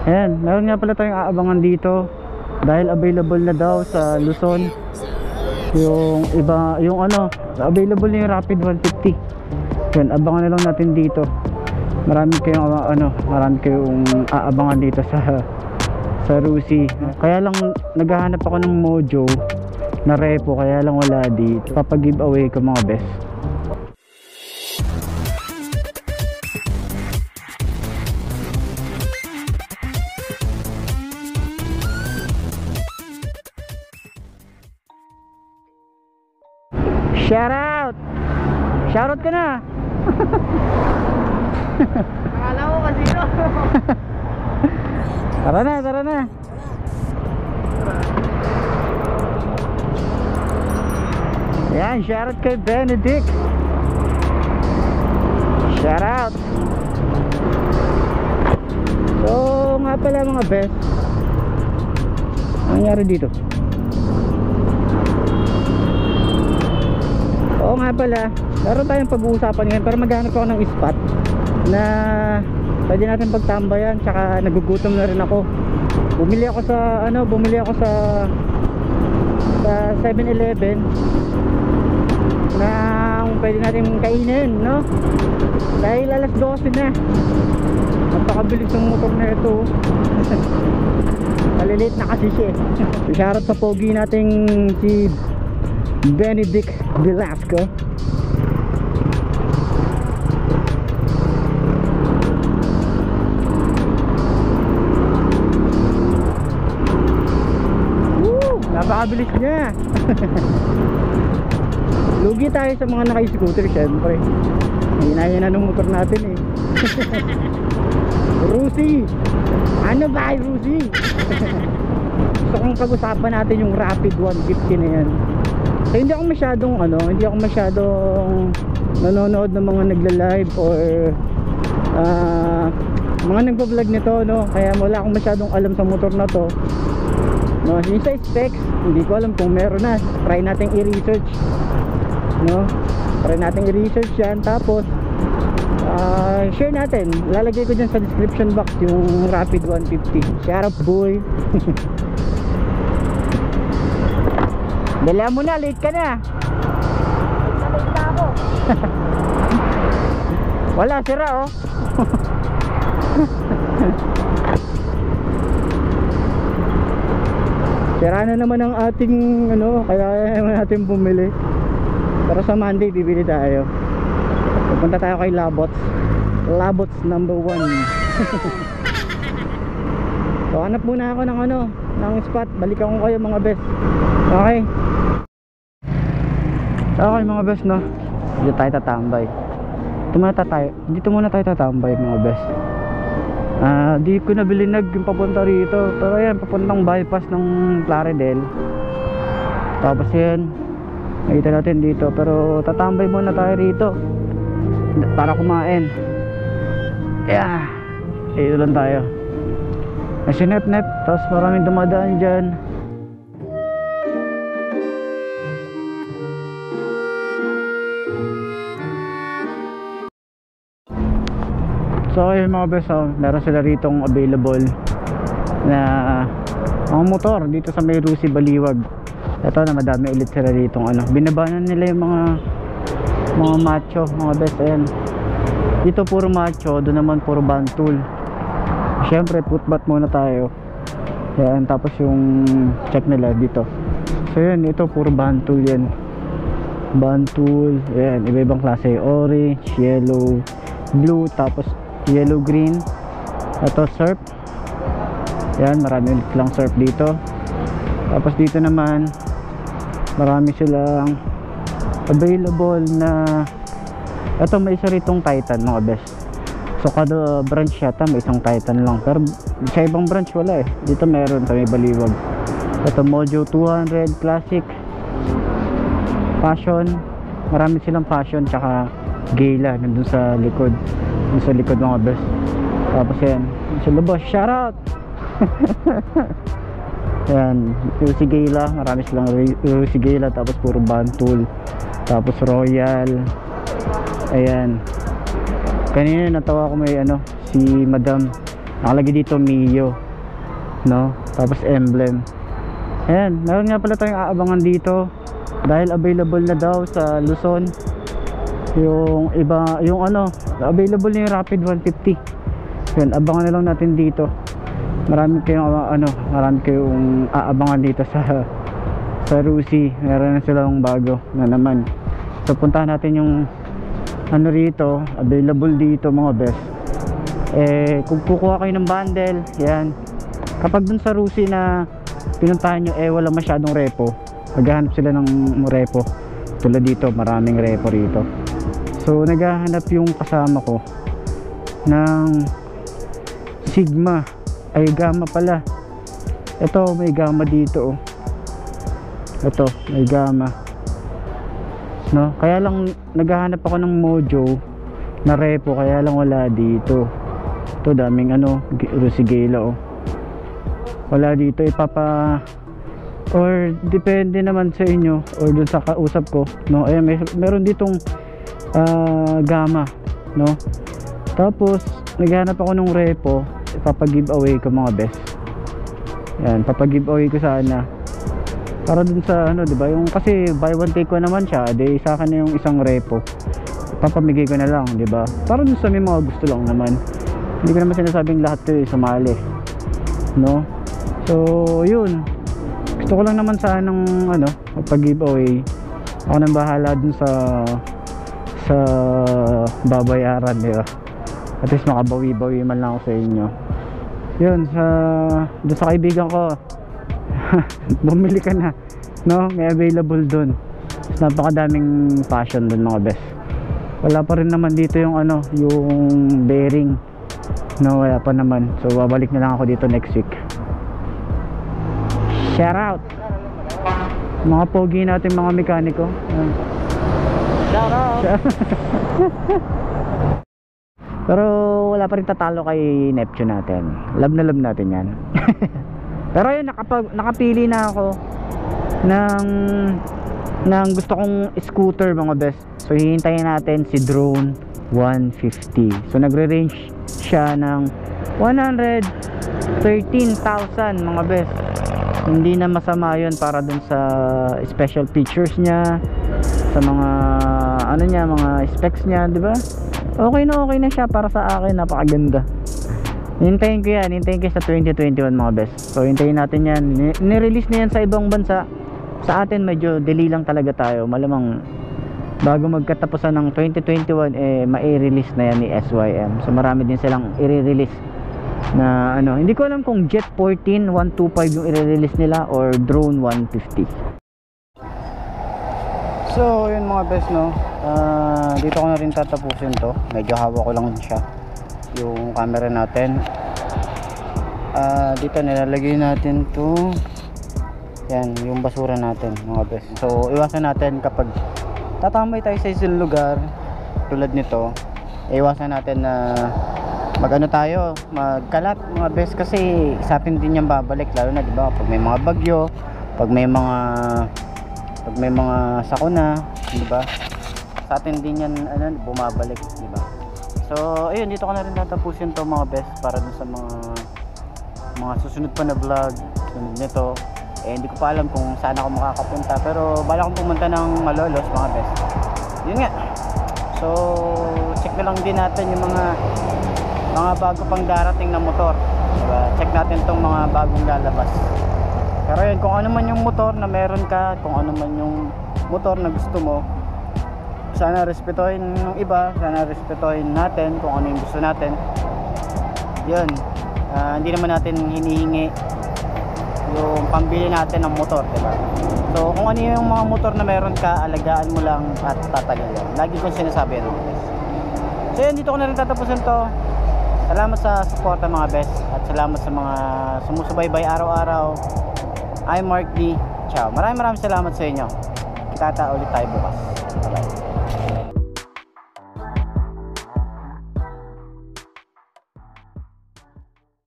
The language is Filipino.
Ayan, meron nga pala tayong aabangan dito dahil available na daw sa Luzon yung iba, yung ano, available na yung Rapid 150. Yan, abangan na lang natin dito. Marami kayong aabangan dito sa Rusi. Kaya lang naghahanap ako ng Mojo na repo, kaya lang wala dito. Papag-giveaway ko mga best. Shout out! Shout out ka na! Akala ko kasi ito. Tara na, tara na! Yan, shout out kay Benedict! Shout out! So, nga pala mga best, ano nangyari dito? Oo nga pala, meron tayong pag-uusapan ngayon para maghanap ako ng spot na pwede natin pagtambayan, tsaka nagugutom na rin ako. Bumili ako sa 7-Eleven na pwede natin kainin, no? Dahil alas 12 na. Napakabilis ng motor na ito. Maliliit na kasi siya. Shoutout sa pogi nating si Benedict Velasco. Woo! Napakabilis niya. Lugi tayo sa mga naka-scooter syempre. Hinahin na ng motor natin eh. Rusi! Ano ba ay Rusi? Gusto kong pag-usapan natin yung Rapid 150 na yan. So, hindi ako masyadong nanonood ng mga nagla-live or mga nagpa-vlog nito, no? Kaya wala akong masyadong alam sa motor na to, no? Yung sa specs, hindi ko alam kung meron na. Try natin i-research, no? Try natin i-research yan. Tapos share natin. Lalagay ko dyan sa description box yung Rapid 150. Shout out boy. Dala mo na, late ka na. Late na ako. Wala, sira oh. Sira na naman ang ating kaya natin bumili. Pero sa Monday bibili tayo. Pupunta tayo kay Labots number 1. So hanap muna ako ng spot. Balikan ko kayo mga best. Okay. Okay mga best, no? Dito tayo tatambay. Dito muna tayo tatambay mga best. Di ko nabilinag yung papunta rito. Pero yan, papuntang bypass ng Plaridel. Tapos yan, nakita natin dito. Pero tatambay muna tayo rito para kumain. Yeah, dito lang tayo. Kasi net, tapos maraming dumadaan dyan. So yung mga best, meron sila ritong available na mga motor dito sa may Rusi Baliwag. Ito na, madami ulit sila ritong binabanan nila yung mga macho, mga best. Ayan, dito puro macho, doon naman puro bantul. Siyempre footbath muna tayo. Ayan, tapos yung check nila dito. So yun, ito puro bantul yan. Bantul, ayan, iba-ibang klase. Orange, yellow, blue, tapos yellow green. Ito surf. Ayan, marami ulit lang surf dito. Tapos dito naman marami silang available na, ito may isa ritong Titan mga best. So kada branch yata may isang Titan lang, pero sa ibang branch wala eh. Dito meron sa may Baliwag. Ito Mojo 200 Classic, Passion, marami silang Passion tsaka Gala nandun sa likod. Nandun sa likod mga best. Tapos yan, sa labas, shout out. Yan, Rusi Gala, marami silang Rusi Gala, tapos puro Bantul, tapos Royal. Ayan, kanina natawa ko may si Madam nakalagay dito Mio, no? Tapos emblem. Ayan, meron nga pala tayong aabangan dito dahil available na daw sa Luzon yung iba, yung ano, available na yung Rapid 150. Yun, abangan na lang natin dito. Marami kayong aabangan dito sa Rusi. Meron na silang bago na naman. So puntahan natin yung ano rito, available dito mga best. Kung kukuha kayo ng bundle, yan. Kapag dun sa Rusi na pinuntahan nyo, wala masyadong repo, maghahanap sila ng repo. Tulad dito, maraming repo rito. So naghahanap yung kasama ko ng Sigma, ay Gamma pala. Ito, may Gamma dito, oh. Ito, may Gamma, no? Kaya lang naghahanap ako ng Mojo na repo, kaya lang wala dito. Ito, daming ano, Rusigela, oh. Wala dito, or depende naman sa inyo or dun sa kausap ko, no? Ayan, meron ditong Gamma, no? Tapos naghanap ako ng repo, ipapag-giveaway ko mga best. Yan, papag-giveaway ko sana para dun sa ano, 'di ba? Yung kasi buy one take one naman siya, sa akin na yung isang repo. Papamigay ko na lang, 'di ba? Para dun sa may mga gusto lang naman. Hindi ko naman sinasabing lahat kayo sumali, no? So, yun. Gusto ko lang naman sanang ano, pag-giveaway. Ako nang bahala dun sa babayaran, di ba? At least makabawi-bawi man lang ako sa inyo. Yun, doon sa kaibigan ko, bumili ka na, no? May available dun. Napakadaming fashion dun mga best. Wala pa rin naman dito yung ano, yung bearing, no? Wala pa naman. So babalik na lang ako dito next week. Shout out mga pogi natin, mga mekaniko. Shout out. Pero wala pa rin tatalo kay Neptune natin. Love na love natin yan. Pero yun, nakapili na ako ng gusto kong scooter mga best. So hihintayin natin si Drone 150. So nagre-range siya ng 113,000 mga best. Hindi na masama yun para dun sa special features niya, sa mga ano niya, mga specs niya, di ba? Okay na siya para sa akin, napakaganda. Hintayin ko yan, hintayin ko sa 2021 mga best. So hintayin natin yan. Nirelease na yan sa ibang bansa. Sa atin medyo delay lang talaga tayo. Malamang bago magkatapusan ng 2021 mai-release na yan ni SYM. So marami din silang i-release na ano, hindi ko alam kung Jet 14 125 yung i-release nila or Drone 150. So yun mga best, no, dito ko na rin tatapusin to. Medyo hawak ko lang siya yung camera natin. Dito nilalagay natin to, yan yung basura natin mga best. So iwasan natin kapag tatambay tayo sa isang lugar tulad nito, iwasan natin na magano tayo, magkalat mga best, kasi sa atin din yan babalik, lalo na diba pag may mga bagyo, pag may mga sakuna, diba, sa atin din yan ano, bumabalik, diba. So ayun, dito ko na rin tatapusin to mga best, para dun sa mga susunod pa na vlog sunod nito. Hindi ko pa alam kung saan ako makakapunta, pero bala kong pumunta ng Malolos mga best. Yun nga, so check na lang din natin yung mga bago pang darating na motor, diba? Check natin tong mga bagong lalabas. Pero yun, kung ano man yung motor na meron ka, kung ano man yung motor na gusto mo, sana respetuhin ng iba, sana respetuhin natin kung ano yung gusto natin. Yun, hindi naman natin hinihingi yung pambili natin ng motor, diba? So kung ano yung mga motor na meron ka, alagaan mo lang at tatagal. Lagi kong sinasabi yan mga best. So yun, dito ko na rin tatapusin to. Salamat sa suporta mga best, at salamat sa mga sumusubaybay araw-araw. I'm Mark D. Ciao. Maraming salamat sa inyo. Kita ulit tayo bukas. Bye-bye.